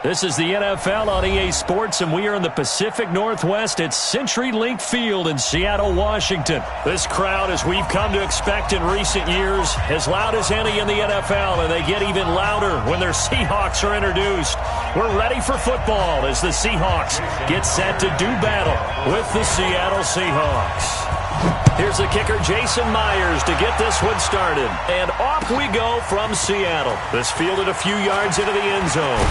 This is the NFL on EA Sports, and we are in the Pacific Northwest at CenturyLink Field in Seattle, Washington. This crowd, as we've come to expect in recent years, as loud as any in the NFL, and they get even louder when their Seahawks are introduced. We're ready for football as the Seahawks get set to do battle with the Seattle Seahawks. Here's the kicker, Jason Myers, to get this one started. And off we go from Seattle. This fielded a few yards into the end zone.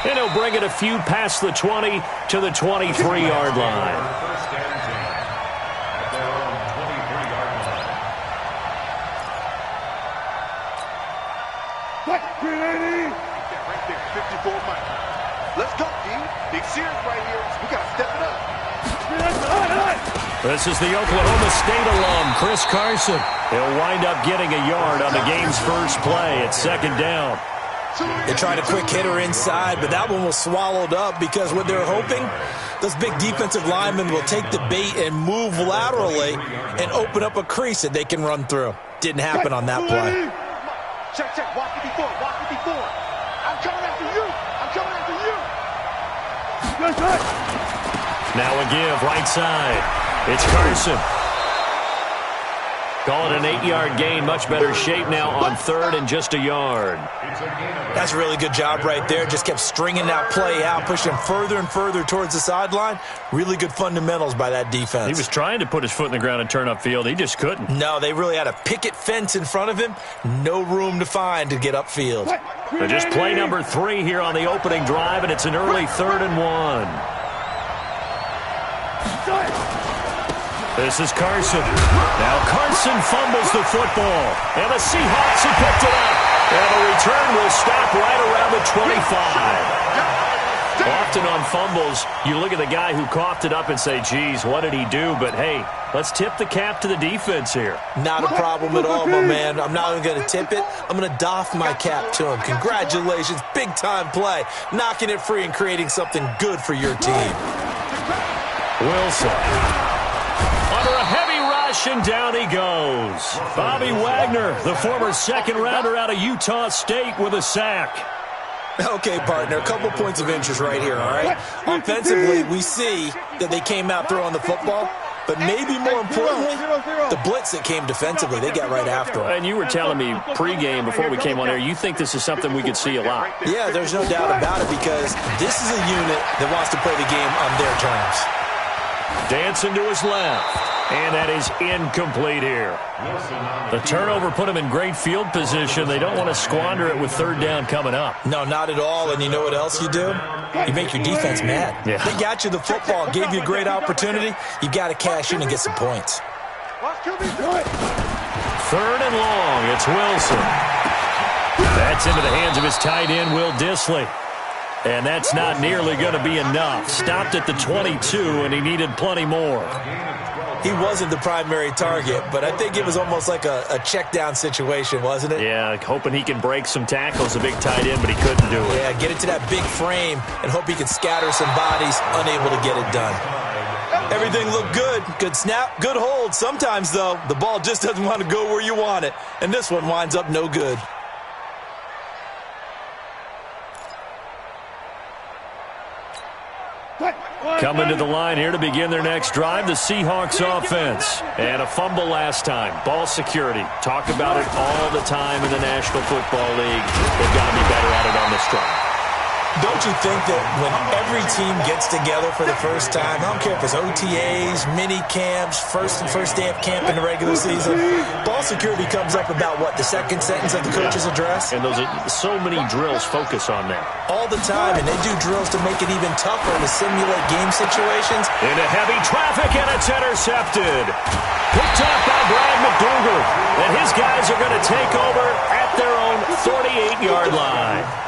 And he'll bring it a few past the 20 to the 23-yard line. Right there, 54 Mike. Let's go, D. Big Sears right here. We got to step it up. This is the Oklahoma State alum, Chris Carson. He'll wind up getting a yard on the game's first play at second down. They tried a quick hitter inside, but that one was swallowed up because what they're hoping, those big defensive linemen will take the bait and move laterally and open up a crease that they can run through. Didn't happen on that play. Check, check. Walk 54. Walk 54. I'm coming after you. I'm coming after you. Now a give, right side. It's Carson. Call it an 8-yard gain. Much better shape now on third and just a yard. That's a really good job right there. Just kept stringing that play out, pushing further and further towards the sideline. Really good fundamentals by that defense. He was trying to put his foot in the ground and turn upfield. He just couldn't. No, they really had a picket fence in front of him. No room to find to get upfield. But just play number 3 here on the opening drive, and it's an early 3rd and 1. This is Carson. Now Carson fumbles the football. And the Seahawks have picked it up. And the return will stop right around the 25. Often on fumbles, you look at the guy who coughed it up and say, geez, what did he do? But, hey, let's tip the cap to the defense here. Not a problem at all, my man. I'm not even going to tip it. I'm going to doff my cap to him. Congratulations. Big-time play. Knocking it free and creating something good for your team. Wilson. Under a heavy rush, and down he goes. Bobby Wagner, the former second-rounder out of Utah State, with a sack. Okay, partner, a couple points of interest right here, all right? Offensively, we see that they came out throwing the football, but maybe more importantly, the blitz that came defensively, they got right after him. And you were telling me pregame before we came on air, you think this is something we could see a lot. Yeah, there's no doubt about it because this is a unit that wants to play the game on their terms. Dancing to his left. And that is incomplete here. The turnover put him in great field position. They don't want to squander it with third down coming up. No, not at all. And you know what else you do? You make your defense mad. Yeah. They got you the football, gave you a great opportunity. You got to cash in and get some points. 3rd and long. It's Wilson. That's into the hands of his tight end, Will Dissly. And that's not nearly going to be enough. Stopped at the 22, and he needed plenty more. He wasn't the primary target, but I think it was almost like a check-down situation, wasn't it? Yeah, hoping he can break some tackles, a big tight end, but he couldn't do it. Yeah, get it to that big frame and hope he can scatter some bodies, unable to get it done. Everything looked good. Good snap, good hold. Sometimes, though, the ball just doesn't want to go where you want it, and this one winds up no good. Coming to the line here to begin their next drive, the Seahawks offense. And a fumble last time. Ball security. Talk about it all the time in the National Football League. They've got to be better at it on this drive. Don't you think that when every team gets together for the first time, I don't care if it's OTAs, mini camps, first day of camp in the regular season, ball security comes up about, what, the second sentence of the coach's address? And those are so many drills focus on that. All the time, and they do drills to make it even tougher to simulate game situations. Into heavy traffic, and it's intercepted. Picked up by Brad McDougal. And his guys are going to take over at their own 48-yard line.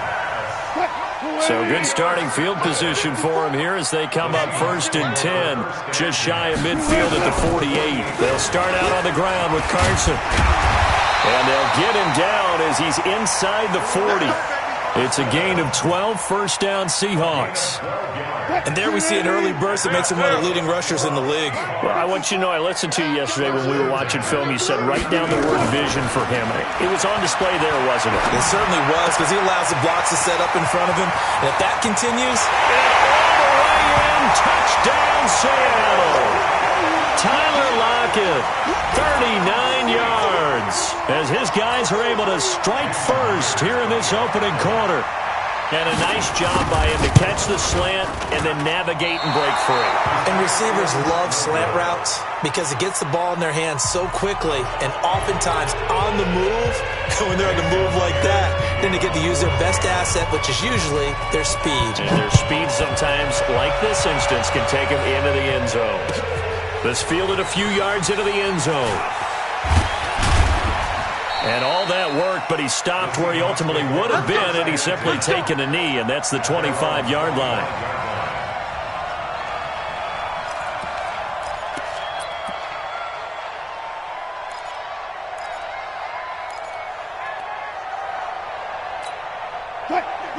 So good starting field position for him here as they come up 1st and 10, just shy of midfield at the 48. They'll start out on the ground with Carson. And they'll get him down as he's inside the 40. It's a gain of 12, first down Seahawks. And there we see an early burst that makes him one of the leading rushers in the league. Well, I want you to know, I listened to you yesterday when we were watching film. You said write down the word vision for him. It was on display there, wasn't it? It certainly was, because he allows the blocks to set up in front of him. And if that continues... And all the way in, touchdown Seattle. Tyler Lockett, 39 yards, as his guys are able to strike first here in this opening quarter. And a nice job by him to catch the slant and then navigate and break free. And receivers love slant routes because it gets the ball in their hands so quickly and oftentimes on the move. When they're on the move like that, then they get to use their best asset, which is usually their speed. And their speed sometimes, like this instance, can take them into the end zone. This fielded a few yards into the end zone. And all that worked, but he stopped where he ultimately would have been had he simply taken a knee, and that's the 25-yard line.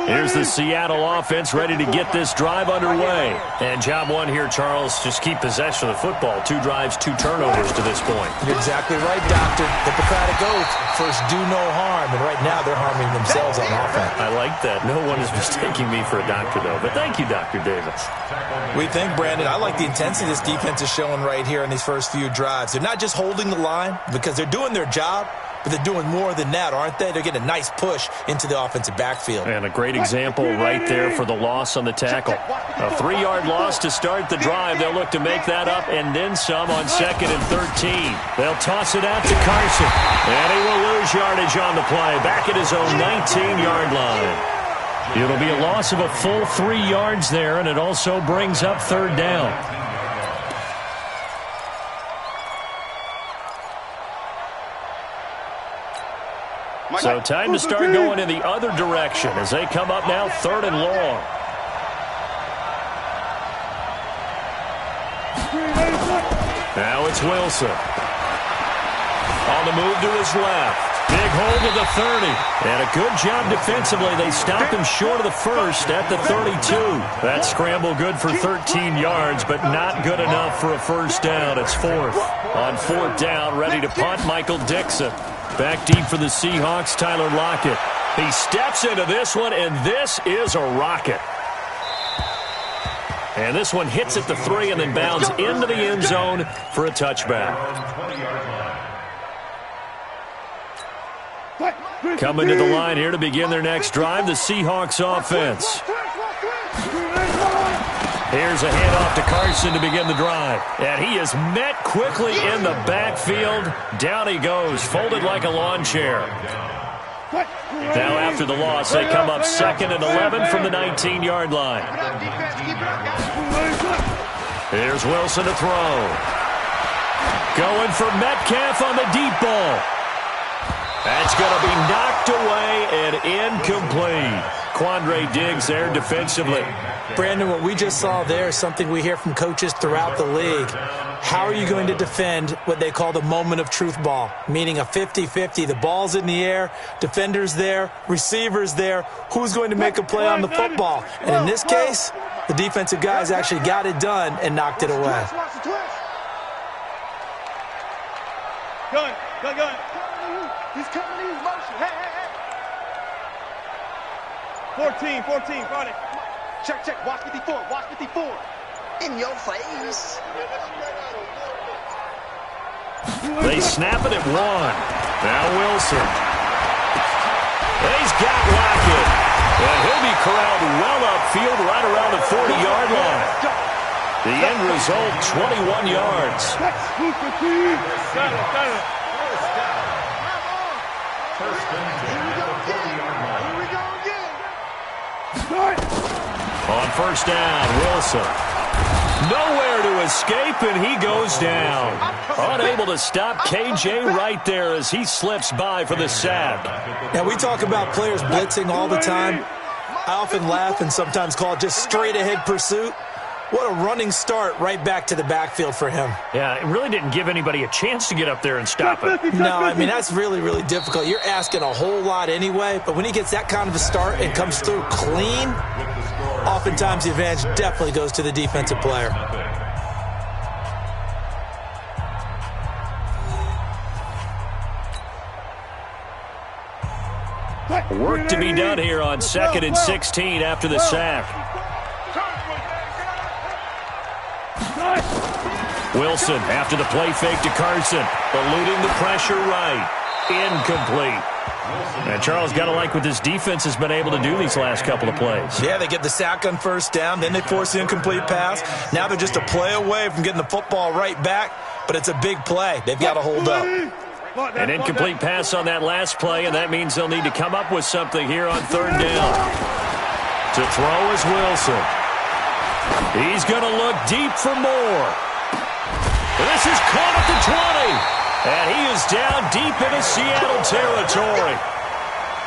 Here's the Seattle offense ready to get this drive underway. And job one here, Charles, just keep possession of the football. 2 drives, 2 turnovers to this point. You're exactly right, Doctor. Hippocratic oath, first do no harm. And right now they're harming themselves on offense. I like that. No one is mistaking me for a doctor, though. But thank you, Dr. Davis. We think, Brandon, I like the intensity this defense is showing right here in these first few drives. They're not just holding the line because they're doing their job, but they're doing more than that, aren't they? They're getting a nice push into the offensive backfield. And a great example right there for the loss on the tackle. A 3-yard loss to start the drive. They'll look to make that up and then some on 2nd and 13. They'll toss it out to Carson. And he will lose yardage on the play. Back at his own 19-yard line. It'll be a loss of a full 3 yards there, and it also brings up 3rd down. So time to start going in the other direction as they come up now 3rd and long. Now it's Wilson. On the move to his left. Big hold of the 30. And a good job defensively. They stopped him short of the first at the 32. That scramble good for 13 yards, but not good enough for a first down. It's 4th. On 4th down, ready to punt, Michael Dixon. Back deep for the Seahawks, Tyler Lockett. He steps into this one, and this is a rocket. And this one hits at the 3 and then bounds into the end zone for a touchback. Coming to the line here to begin their next drive, the Seahawks offense. Here's a handoff to Carson to begin the drive. And he is met quickly in the backfield. Down he goes, folded like a lawn chair. Now after the loss, they come up 2nd and 11 from the 19-yard line. Here's Wilson to throw. Going for Metcalf on the deep ball. That's going to be knocked away and incomplete. Quandre Diggs there defensively. Brandon, what we just saw there is something we hear from coaches throughout the league. How are you going to defend what they call the moment of truth ball, meaning a 50-50? The ball's in the air, defenders there, receivers there. Who's going to make a play on the football? And in this case, the defensive guys actually got it done and knocked it away. Gun. He's coming in motion. Hey. 14, Friday. Check. Watch 54. In your face. They snap it at 1. Now Wilson. He's got Lockett. And he'll be corralled well upfield right around the 40-yard line. The end result, 21 yards. Got it. On first down, Wilson. Nowhere to escape, and he goes down. Unable to stop KJ right there as he slips by for the sack. Now, we talk about players blitzing all the time. I often laugh and sometimes call it just straight-ahead pursuit. What a running start right back to the backfield for him. Yeah, it really didn't give anybody a chance to get up there and stop it. No, I mean, that's really, really difficult. You're asking a whole lot anyway, but when he gets that kind of a start and comes through clean, oftentimes the advantage definitely goes to the defensive player. Work to be done here on 2nd and 16 after the sack. Wilson after the play fake to Carson. Eluding the pressure right. Incomplete. And Charles, got to like what this defense has been able to do these last couple of plays. Yeah, they get the sack on first down, then they force the incomplete pass. Now they're just a play away from getting the football right back, but it's a big play. They've got to hold up. An incomplete pass on that last play, and that means they'll need to come up with something here on 3rd down. To throw is Wilson. He's going to look deep for more. This is caught at the 20. And he is down deep into Seattle territory.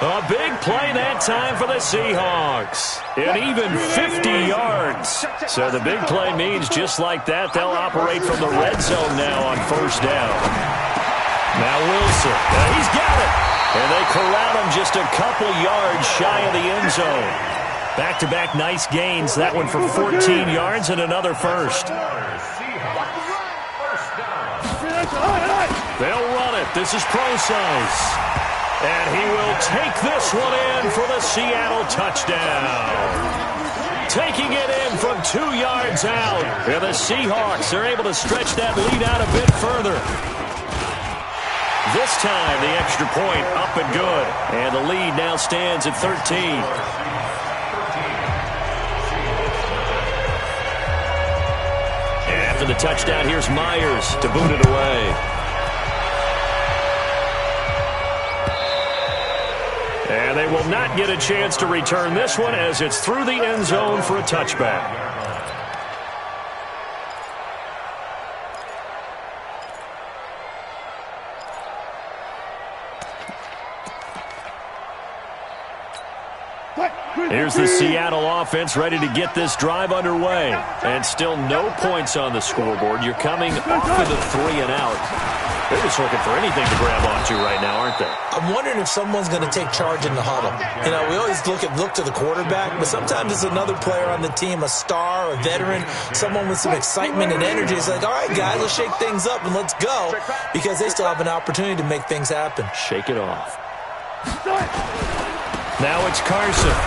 A big play that time for the Seahawks. And even 50 yards. So the big play means just like that, they'll operate from the red zone now on 1st down. Now Wilson. He's got it. And they corral him just a couple yards shy of the end zone. Back-to-back nice gains. That one for 14 yards and another first. They'll run it. This is Pro-Size. And he will take this one in for the Seattle touchdown. Taking it in from 2 yards out. And the Seahawks are able to stretch that lead out a bit further. This time, the extra point up and good. And the lead now stands at 13. After the touchdown, here's Myers to boot it away. And they will not get a chance to return this one as it's through the end zone for a touchback. Here's the Seattle offense ready to get this drive underway. And still no points on the scoreboard. You're coming off of the 3 and out. They're just looking for anything to grab onto right now, aren't they? I'm wondering if someone's going to take charge in the huddle. You know, we always look to the quarterback, but sometimes it's another player on the team, a star, a veteran, someone with some excitement and energy. It's like, all right, guys, let's shake things up and let's go, because they still have an opportunity to make things happen. Shake it off. Now it's Carson.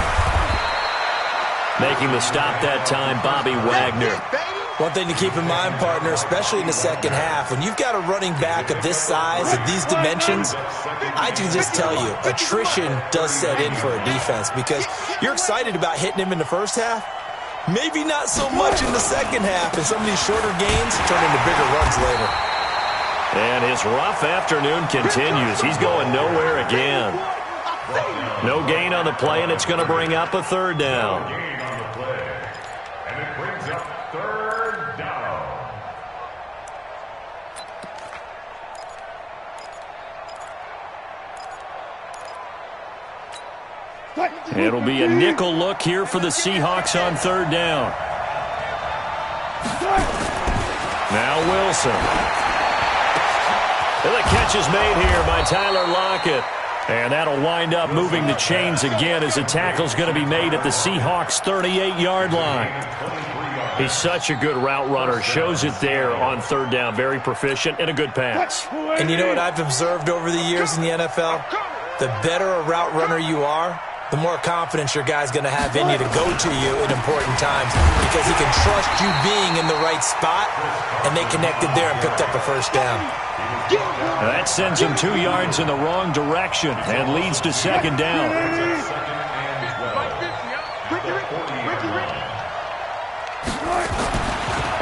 Making the stop that time, Bobby Wagner. One thing to keep in mind, partner, especially in the second half, when you've got a running back of this size, of these dimensions, I can just tell you, attrition does set in for a defense because you're excited about hitting him in the first half, maybe not so much in the second half, and some of these shorter gains turn into bigger runs later. And his rough afternoon continues. He's going nowhere again. No gain on the play, and it's going to bring up a 3rd down. It'll be a nickel look here for the Seahawks on 3rd down. Now Wilson. And the catch is made here by Tyler Lockett. And that'll wind up moving the chains again as the tackle's going to be made at the Seahawks' 38-yard line. He's such a good route runner. Shows it there on 3rd down. Very proficient and a good pass. And you know what I've observed over the years in the NFL? The better a route runner you are, the more confidence your guy's going to have in you to go to you in important times because he can trust you being in the right spot, and they connected there and picked up a 1st down. That sends him 2 yards in the wrong direction and leads to 2nd down.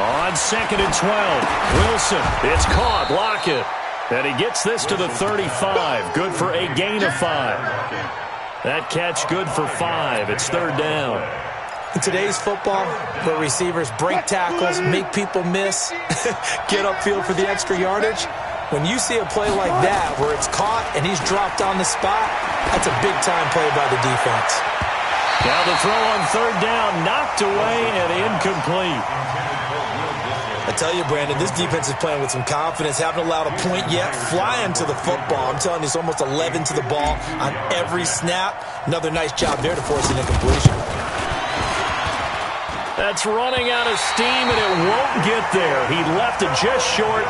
On 2nd and 12, Wilson. It's caught. Lockett. And he gets this to the 35. Good for a gain of 5. That catch good for 5. It's 3rd down. In today's football, where receivers break tackles, make people miss, get upfield for the extra yardage, when you see a play like that where it's caught and he's dropped on the spot, that's a big-time play by the defense. Now the throw on third down, knocked away and incomplete. I tell you, Brandon, this defense is playing with some confidence. Haven't allowed a point yet. Flying to the football. I'm telling you, it's almost 11 to the ball on every snap. Another nice job there to force an incompletion. That's running out of steam, and it won't get there. He left it just short.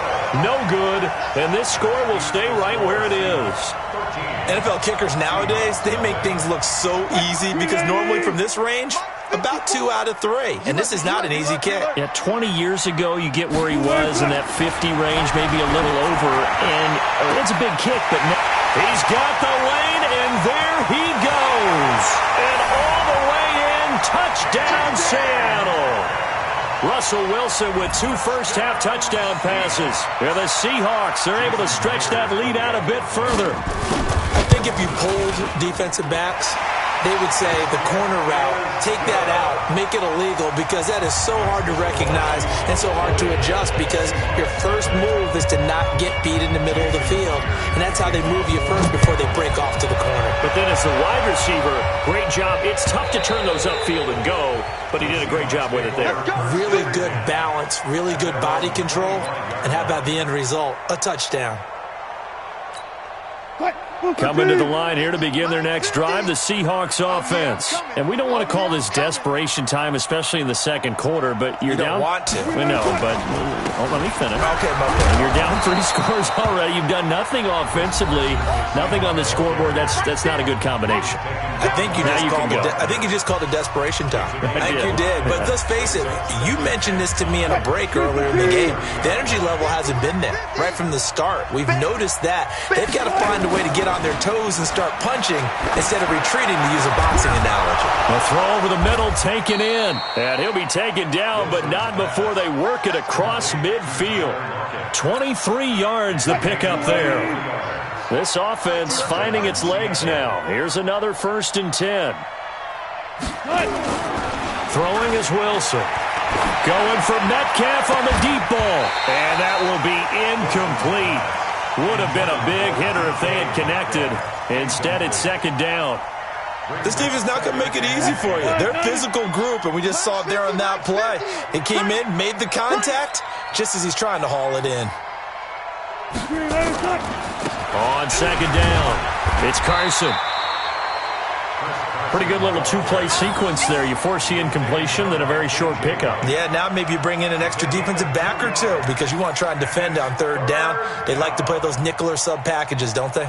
No good. And this score will stay right where it is. NFL kickers nowadays, they make things look so easy because normally from this range, about 2 out of 3. And this is not an easy kick. Yeah, 20 years ago, you get where he was in that 50 range, maybe a little over. And it's a big kick, but he's got the lane, and there he goes. And all the way in, touchdown Seattle. Russell Wilson with 2 first-half touchdown passes. And the Seahawks are able to stretch that lead out a bit further. I think if you polled defensive backs, they would say the corner route, take that out, make it illegal, because that is so hard to recognize and so hard to adjust, because your first move is to not get beat in the middle of the field. And that's how they move you first before they break off to the corner. But then as the wide receiver, great job. It's tough to turn those upfield and go, but he did a great job with it there. Really good balance, really good body control, and how about the end result? A touchdown. Coming to the line here to begin their next drive, the Seahawks offense. And we don't want to call this desperation time, especially in the second quarter, but you're down. You don't want to. We know, but let me finish. Okay, my bad. You're down 3 scores already. You've done nothing offensively, nothing on the scoreboard. That's not a good combination. I think you just called it desperation time. I think you did. But let's face it, you mentioned this to me in a break earlier in the game. The energy level hasn't been there right from the start. We've noticed that. They've got to find a way to get on their toes and start punching instead of retreating, to use a boxing analogy. A throw over the middle, taken in. And he'll be taken down, but not before they work it across midfield. 23 yards the pickup there. This offense finding its legs now. Here's another 1st and 10. Throwing is Wilson. Going for Metcalf on the deep ball. And that will be incomplete. Would have been a big hitter if they had connected. Instead, it's 2nd down. This team is not going to make it easy for you. They're a physical group, and we just saw it there on that play. It came in, made the contact, just as he's trying to haul it in. On 2nd down, it's Carson. Pretty good little 2-play sequence there. You force the incompletion, then a very short pickup. Yeah, now maybe you bring in an extra defensive back or 2 because you want to try and defend on 3rd down. They like to play those nickel or sub packages, don't they?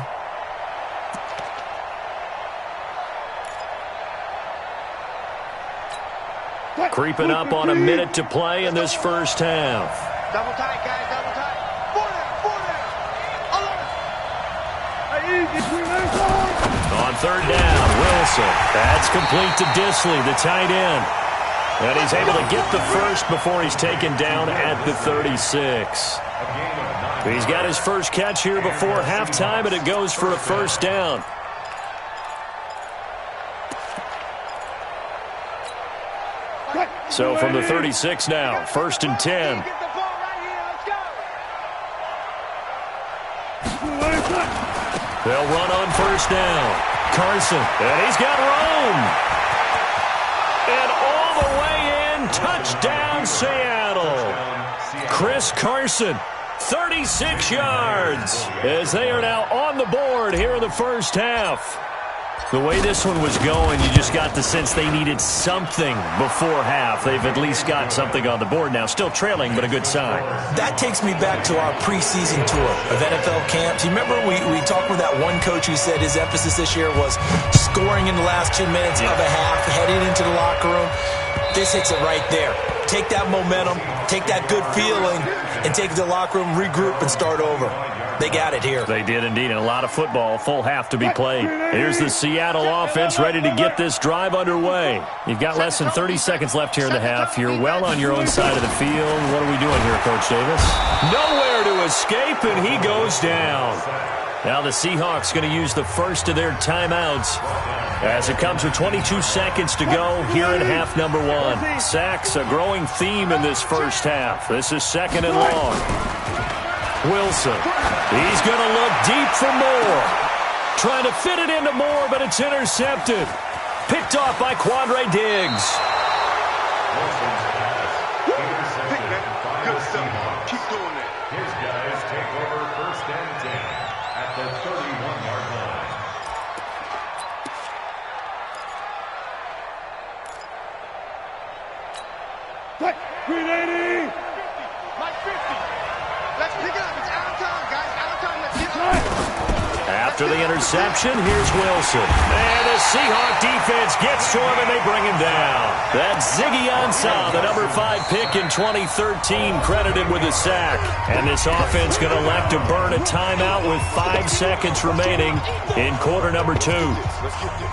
Creeping up on a minute to play in this first half. Double tight, guys, double tight. 4 down. On 3rd down, Wilson. That's complete to Disley, the tight end. And he's able to get the first before he's taken down at the 36. He's got his first catch here before halftime, and it goes for a 1st down. So from the 36 now, 1st and 10. They'll run on 1st down. Carson, and he's got room. And all the way in, touchdown Seattle. Chris Carson, 36 yards, as they are now on the board here in the first half. The way this one was going, you just got the sense they needed something before half. They've at least got something on the board now. Still trailing, but a good sign. That takes me back to our preseason tour of NFL camps. You remember we talked with that one coach who said his emphasis this year was scoring in the last 2 minutes of a half, heading into the locker room. This hits it right there. Take that momentum, take that good feeling, and take it to the locker room, regroup, and start over. They got it here. They did indeed, and a lot of football, full half to be played. Here's the Seattle offense ready to get this drive underway. You've got less than 30 seconds left here in the half. You're well on your own side of the field. What are we doing here, Coach Davis? Nowhere to escape, and he goes down. Now the Seahawks going to use the first of their timeouts as it comes with 22 seconds to go here in half number 1. Sacks, a growing theme in this first half. This is 2nd and long. Wilson, he's going to look deep for Moore. Trying to fit it into Moore, but it's intercepted. Picked off by Quandre Diggs. Good stuff. Keep doing that. His guys take over 1st and 10 at the 31-yard line. Green 80. Mike 50. Let's pick it up. It's out of time, guys. Out of time. Let's get up. After the interception, here's Wilson. And the Seahawks defense gets to him, and they bring him down. That's Ziggy Ansah, the number 5 pick in 2013, credited with a sack. And this offense going to elect to burn a timeout with 5 seconds remaining in quarter number 2. Let's get this.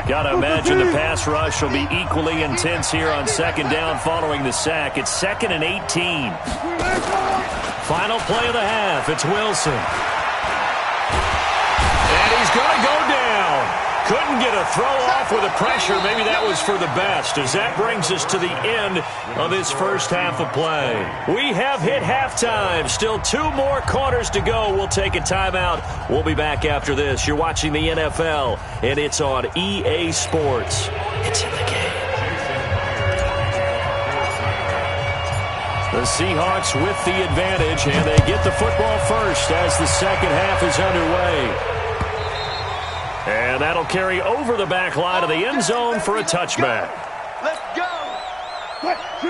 Got to imagine the pass rush will be equally intense here on 2nd down following the sack. It's 2nd and 18. Final play of the half. It's Wilson. And he's going to go down. Couldn't get a throw off with the pressure. Maybe that was for the best, as that brings us to the end of this first half of play. We have hit halftime. Still 2 more quarters to go. We'll take a timeout. We'll be back after this. You're watching the NFL, and it's on EA Sports. It's in the game. The Seahawks with the advantage, and they get the football first as the second half is underway. And that'll carry over the back line of the end zone for a touchback. Let's go.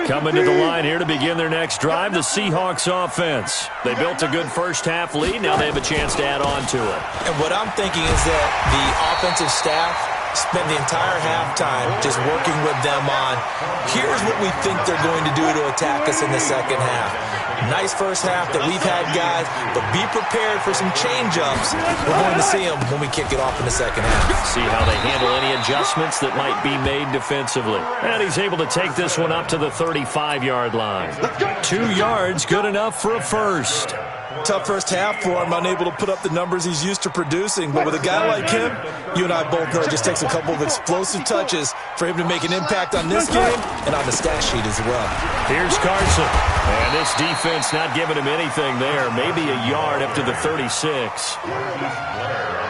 Coming to the line here to begin their next drive, the Seahawks offense. They built a good first half lead. Now they have a chance to add on to it. And what I'm thinking is that the offensive staff spend the entire halftime just working with them on, here's what we think they're going to do to attack us in the second half. Nice first half that we've had, guys, but be prepared for some change-ups. We're going to see them when we kick it off in the second half. See how they handle any adjustments that might be made defensively. And he's able to take this one up to the 35-yard line. 2 yards, good enough for a first. Tough first half for him, unable to put up the numbers he's used to producing. But with a guy like him, you and I both know it just takes a couple of explosive touches for him to make an impact on this game and on the stat sheet as well. Here's Carson. And this defense not giving him anything there. Maybe a yard up to the 36.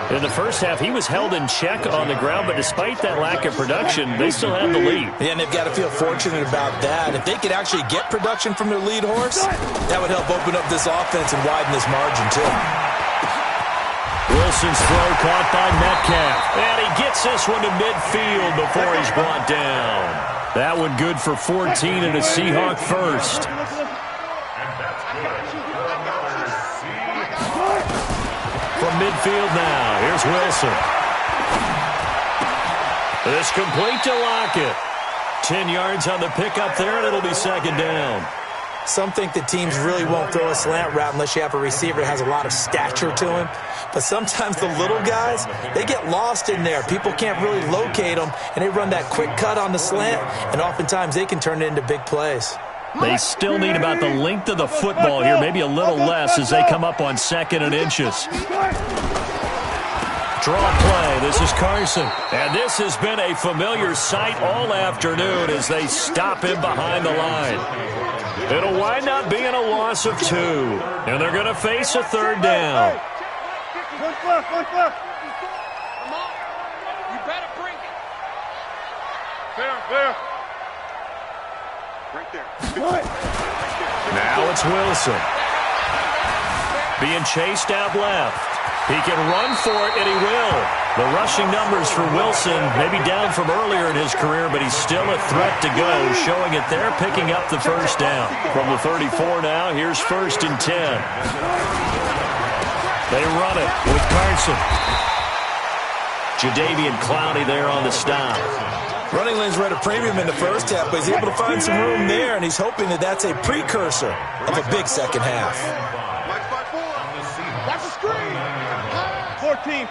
In the first half, he was held in check on the ground, but despite that lack of production, they still have the lead. Yeah, and they've got to feel fortunate about that. If they could actually get production from their lead horse, that would help open up this offense and widen this margin, too. Wilson's throw caught by Metcalf. And he gets this one to midfield before he's brought down. That one good for 14 and a Seahawk first. From midfield now, here's Wilson. This complete to Lockett. 10 yards on the pickup there, and it'll be 2nd down. Some think that teams really won't throw a slant route unless you have a receiver that has a lot of stature to him. But sometimes the little guys, they get lost in there. People can't really locate them, and they run that quick cut on the slant, and oftentimes they can turn it into big plays. They still need about the length of the football here, maybe a little less as they come up on 2nd and inches. Draw play. This is Carson. And this has been a familiar sight all afternoon as they stop him behind the line. It'll wind up being a loss of 2. And they're going to face a 3rd down. One foot. Come on. You better bring it. There. Right there. Now it's Wilson. Being chased out left. He can run for it, and he will. The rushing numbers for Wilson maybe down from earlier in his career, but he's still a threat to go, showing it there, picking up the first down. From the 34 now, here's 1st and 10. They run it with Carson. Jadeveon Clowney there on the stop. Running lanes were at a premium in the first half, but he's able to find some room there, and he's hoping that that's a precursor of a big second half. That's a screen. 14.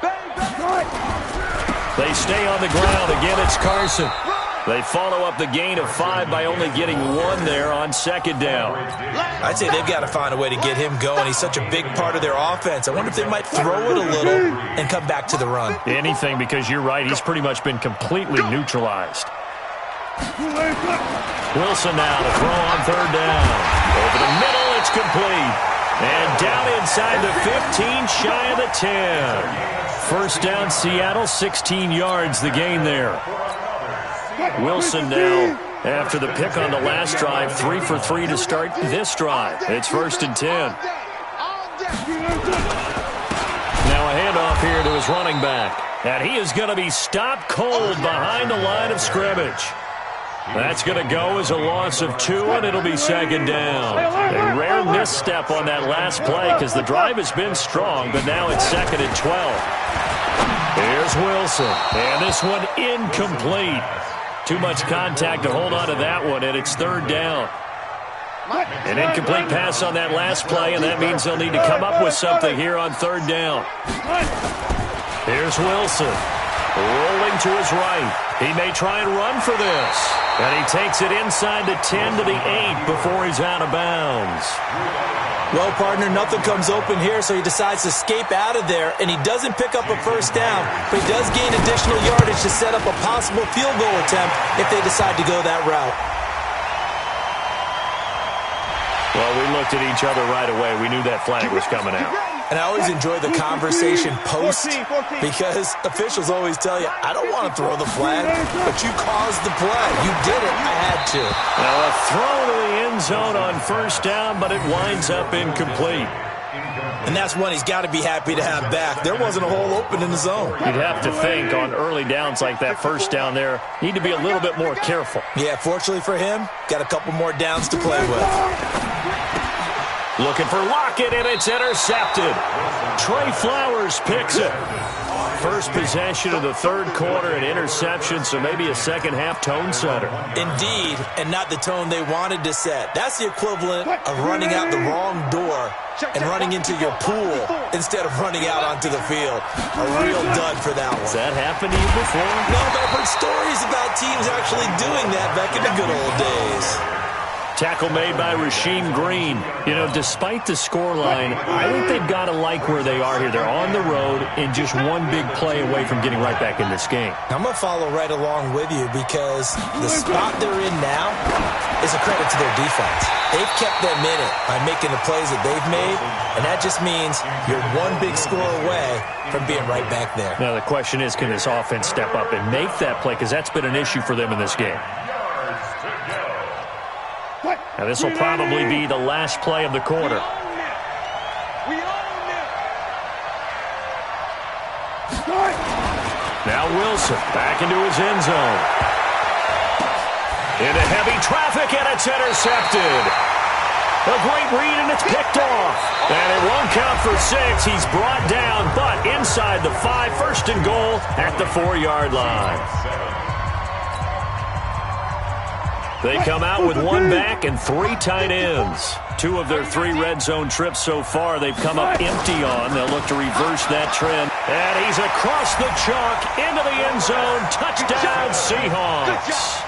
Bang. They stay on the ground. Again, it's Carson. They follow up the gain of 5 by only getting 1 there on second down. I'd say they've got to find a way to get him going. He's such a big part of their offense. I wonder if they might throw it a little and come back to the run. Anything, because you're right. He's pretty much been completely neutralized. Wilson now to throw on third down. Over the middle, it's complete. And down inside the 15, shy of the 10. First down, Seattle, 16 yards the gain there. Wilson now, after the pick on the last drive, 3 for 3 to start this drive. It's 1st and 10. Now a handoff here to his running back. And he is going to be stopped cold behind the line of scrimmage. That's going to go as a loss of 2, and it'll be second down. A rare misstep on that last play because the drive has been strong, but now it's 2nd and 12. Here's Wilson, and this one incomplete. Too much contact to hold on to that one, and it's 3rd down. An incomplete pass on that last play, and that means they'll need to come up with something here on 3rd down. Here's Wilson, rolling to his right. He may try and run for this. And he takes it inside the 10 to the 8 before he's out of bounds. Well, partner, nothing comes open here, so he decides to escape out of there, and he doesn't pick up a first down, but he does gain additional yardage to set up a possible field goal attempt if they decide to go that route. Well, we looked at each other right away. We knew that flag was coming out. And I always enjoy the conversation post because officials always tell you, I don't want to throw the flag, but you caused the play. You did it. I had to. Now a throw to the end zone on first down, but it winds up incomplete. And that's one he's got to be happy to have back. There wasn't a hole open in the zone. You'd have to think on early downs like that first down there, need to be a little bit more careful. Yeah, fortunately for him, got a couple more downs to play with. Looking for Lockett, and it's intercepted. Trey Flowers picks it. First possession of the 3rd quarter, an interception, so maybe a second-half tone setter. Indeed, and not the tone they wanted to set. That's the equivalent of running out the wrong door and running into your pool instead of running out onto the field. A real dud for that one. Has that happened to you before? No, but I've heard stories about teams actually doing that back in the good old days. Tackle made by Rasheem Green. You know, despite the scoreline, I think they've got to like where they are here. They're on the road and just one big play away from getting right back in this game. I'm going to follow right along with you because the spot they're in now is a credit to their defense. They've kept them in it by making the plays that they've made, and that just means you're one big score away from being right back there. Now, the question is, can this offense step up and make that play? Because that's been an issue for them in this game. Now, this will probably be the last play of the quarter. Now Wilson back into his end zone. Into heavy traffic, and it's intercepted. A great read, and it's picked off. And it won't count for 6. He's brought down, but inside the 5, 1st and goal at the 4-yard line. They come out with 1 back and 3 tight ends. 2 of their 3 red zone trips so far they've come up empty on. They'll look to reverse that trend. And he's across the chalk into the end zone. Touchdown, Seahawks.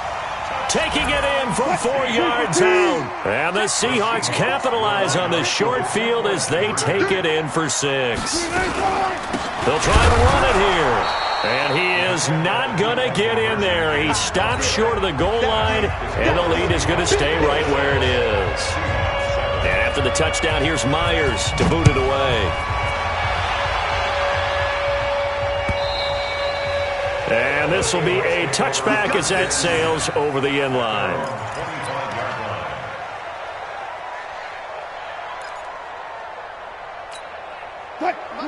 Taking it in from 4 yards out. And the Seahawks capitalize on the short field as they take it in for 6. They'll try to run it here. And he is not going to get in there. He stops short of the goal line, and the lead is going to stay right where it is. And after the touchdown, here's Myers to boot it away. And this will be a touchback as that sails over the end line.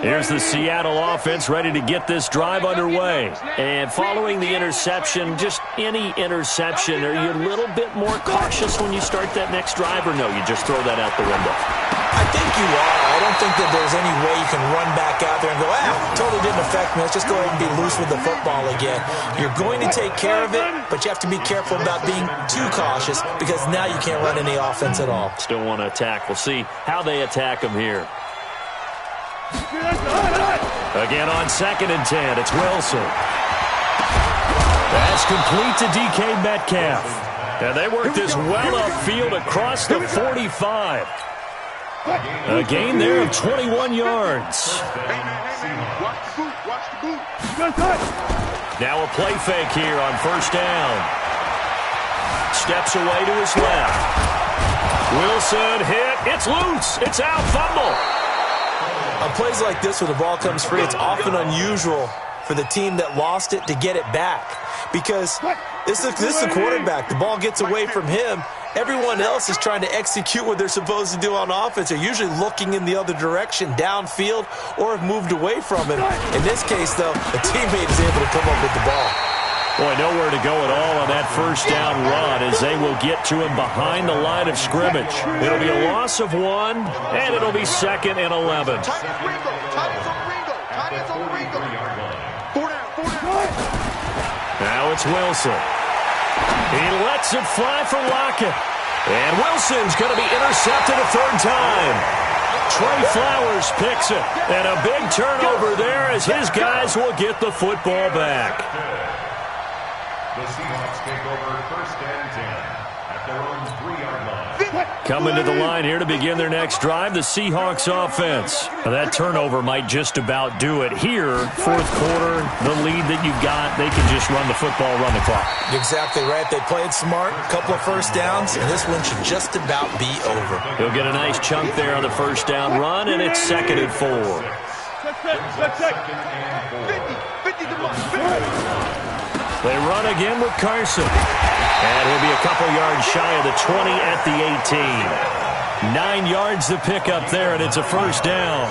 Here's the Seattle offense ready to get this drive underway. And following the interception, just any interception, are you a little bit more cautious when you start that next drive, or no, you just throw that out the window? I think you are. I don't think that there's any way you can run back out there and go, totally didn't affect me. Let's just go ahead and be loose with the football again. You're going to take care of it, but you have to be careful about being too cautious because now you can't run any offense at all. Still want to attack. We'll see how they attack them here. Again on 2nd and 10, it's Wilson. That's complete to DK Metcalf. And they work this well upfield across the 45. A gain there of 21 yards. Now a play fake here on first down. Steps away to his left. Wilson hit. It's loose. It's out. Fumble. On plays like this, when the ball comes free, it's often unusual for the team that lost it to get it back. Because this is the quarterback. The ball gets away from him. Everyone else is trying to execute what they're supposed to do on offense. They're usually looking in the other direction, downfield, or have moved away from him. In this case, though, a teammate is able to come up with the ball. Boy, nowhere to go at all on that first down run as they will get to him behind the line of scrimmage. It'll be a loss of 1, and it'll be 2nd and 11. Now it's Wilson. He lets it fly for Lockett. And Wilson's going to be intercepted a third time. Trey Flowers picks it. And a big turnover there as his guys will get the football back. The Seahawks take over first and 10 at their own 3-yard line. Coming to the line here to begin their next drive, the Seahawks offense. Now that turnover might just about do it here. Fourth quarter, the lead that you've got, they can just run the football, run the clock. Exactly right. They played smart, a couple of first downs, and this one should just about be over. He'll get a nice chunk there on the first down run, and it's 2nd and 4. They run again with Carson. And he'll be a couple yards shy of the 20 at the 18. 9 yards to pick up there, and it's a first down.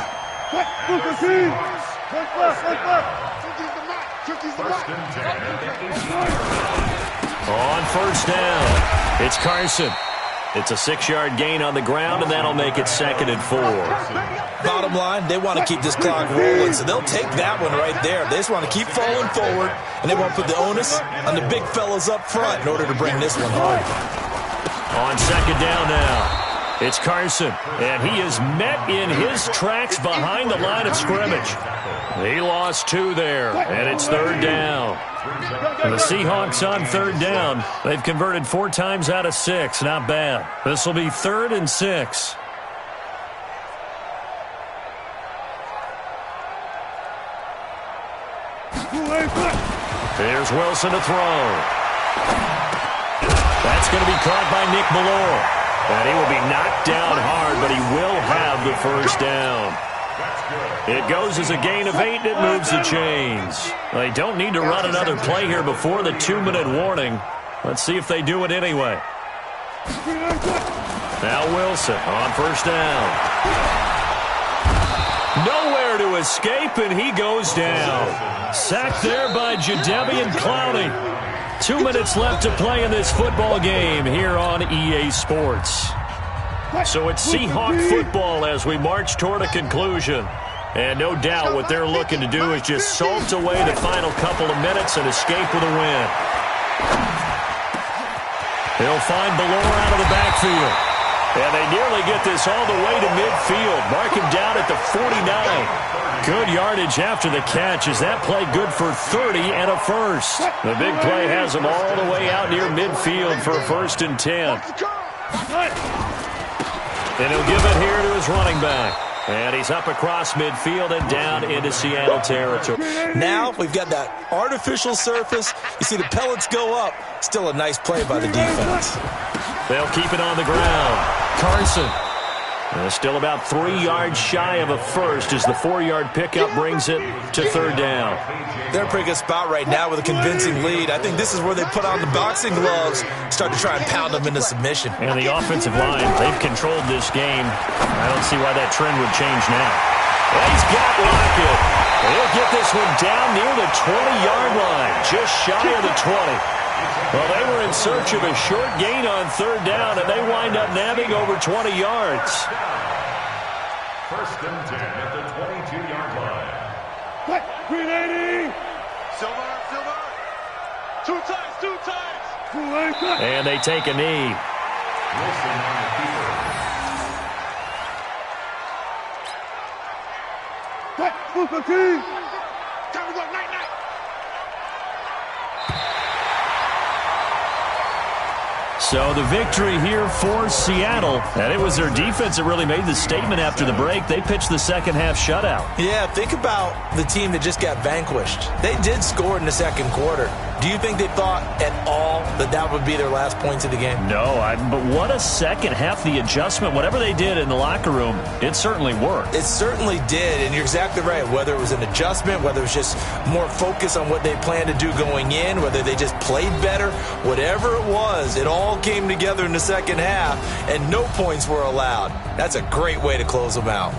On first down, it's Carson. It's a 6-yard gain on the ground, and that'll make it 2nd and 4. Bottom line, they want to keep this clock rolling, so they'll take that one right there. They just want to keep falling forward, and they want to put the onus on the big fellas up front in order to bring this one home. On second down now, it's Carson, and he is met in his tracks behind the line of scrimmage. He lost 2 there, and it's third down. And the Seahawks on third down. They've converted 4 times out of 6. Not bad. This will be 3rd and 6. Here's Wilson to throw. That's going to be caught by Nick Ballore. And he will be knocked down hard, but he will have the first down. It goes as a gain of 8, and it moves the chains. They don't need to run another play here before the 2-minute warning. Let's see if they do it anyway. Now Wilson on first down. Nowhere to escape, and he goes down. Sacked there by Jadeveon Clowney. 2 minutes left to play in this football game here on EA Sports. So it's Seahawk football as we march toward a conclusion. And no doubt what they're looking to do is just salt away the final couple of minutes and escape with a win. He'll find Ballore out of the backfield. And they nearly get this all the way to midfield. Mark him down at the 49. Good yardage after the catch. Is that play good for 30 and a first? The big play has him all the way out near midfield for a 1st and 10. And he'll give it here to his running back. And he's up across midfield and down into Seattle territory. Now we've got that artificial surface. You see the pellets go up. Still a nice play by the defense. They'll keep it on the ground. Carson. Still about 3 yards shy of a first as the 4-yard pickup brings it to third down. They're in a pretty good spot right now with a convincing lead. I think this is where they put on the boxing gloves, start to try and pound them into submission. And the offensive line, they've controlled this game. I don't see why that trend would change now. And he's got Lockett. He'll get this one down near the 20-yard line, just shy of the 20. Well, they were in search of a short gain on third down, and they wind up nabbing over 20 yards. 1st and 10 at the 22-yard line. Green 80. Silver. 2 times. And they take a knee. Wilson on the keeper. Time to go, night. So the victory here for Seattle, and it was their defense that really made the statement after the break. They pitched the second half shutout. Yeah, think about the team that just got vanquished. They did score in the second quarter. Do you think they thought at all that that would be their last points of the game? No, but what a second half. The adjustment, whatever they did in the locker room, it certainly worked. It certainly did, and you're exactly right. Whether it was an adjustment, whether it was just more focus on what they planned to do going in, whether they just played better, whatever it was, it all came together in the second half, and no points were allowed. That's a great way to close them out.